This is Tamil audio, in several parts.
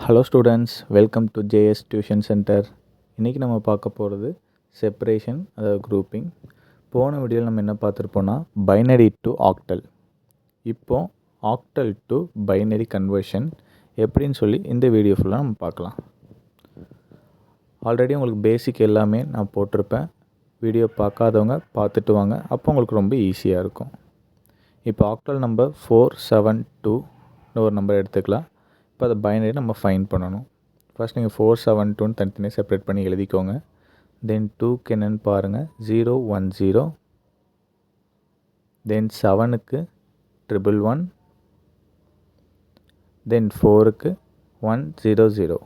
Hello students, welcome to JS tuition centre. இன்றைக்கி நம்ம பார்க்க போகிறது செப்பரேஷன், அதாவது குரூப்பிங். போன வீடியோவில் நம்ம என்ன பார்த்துருப்போம்னா பைனரி டு ஆக்டல். இப்போது ஆக்டல் டு பைனரி கன்வர்ஷன் எப்படின்னு சொல்லி இந்த வீடியோ ஃபுல்லாக நம்ம பார்க்கலாம். ஆல்ரெடி உங்களுக்கு பேசிக் எல்லாமே நான் போட்டிருப்பேன். வீடியோ பார்க்காதவங்க பார்த்துட்டு வாங்க, அப்போ உங்களுக்கு ரொம்ப ஈஸியாக இருக்கும். இப்போ ஆக்டல் நம்பர் 472 ஒரு நம்பர் எடுத்துக்கலாம். இப்போ அதை பைனரி நம்ம ஃபைண்ட் பண்ணணும். ஃபர்ஸ்ட் நீங்கள் 472 தனித்தனியாக செப்பரேட் பண்ணி எழுதிக்கோங்க. தென் 2க்கு என்னென்னு பாருங்கள், 010. தென் 7க்கு 111. தென் 4க்கு 100.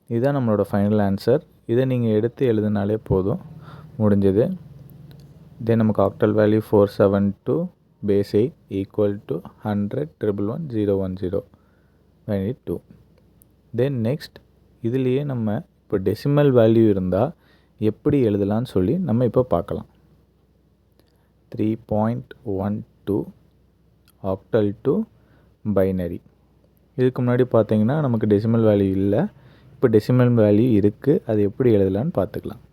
இதுதான் நம்மளோட ஃபைனல் ஆன்சர். இதை நீங்கள் எடுத்து எழுதினாலே போதும், முடிஞ்சது. தென் நமக்கு octal value 472 base 8 equal to 100 111 010 binary 2. Then next இதுலேயே நம்ம இப்போ டெசிமல் வேல்யூ இருந்தால் எப்படி எழுதலான்னு சொல்லி நம்ம இப்போ பார்க்கலாம். 3.12 ஆக்டல் டு பைனரி. இதுக்கு முன்னாடி பார்த்தீங்கன்னா நமக்கு டெசிமல் வேல்யூ இல்லை, இப்போ டெசிமல் வேல்யூ இருக்குது. அது எப்படி எழுதலான்னு பார்த்துக்கலாம்.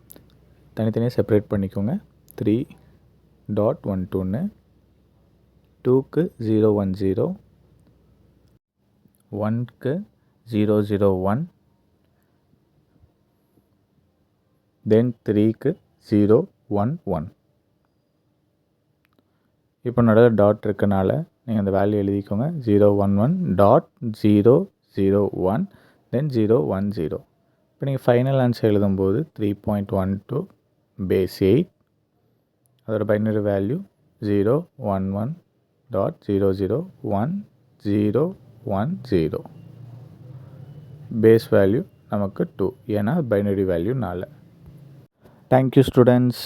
தனித்தனியாக செப்பரேட் பண்ணிக்கோங்க. 3.12ன்னு 2க்கு 010, 1க்கு 001, தென் 3க்கு 011. இப்போ நடுவில் டாட் இருக்கனால நீங்கள் அந்த வேல்யூ எழுதிக்கோங்க. 011.001 தென் 010. இப்போ நீங்கள் ஃபைனல் ஆன்சர் எழுதும்போது 3.12 base 8, அதோட பைனரி வேல்யூ 011.001.010. பேஸ் வேல்யூ நமக்கு 2, ஏன்னா பைனரி வேல்யூ 4. Thank you students.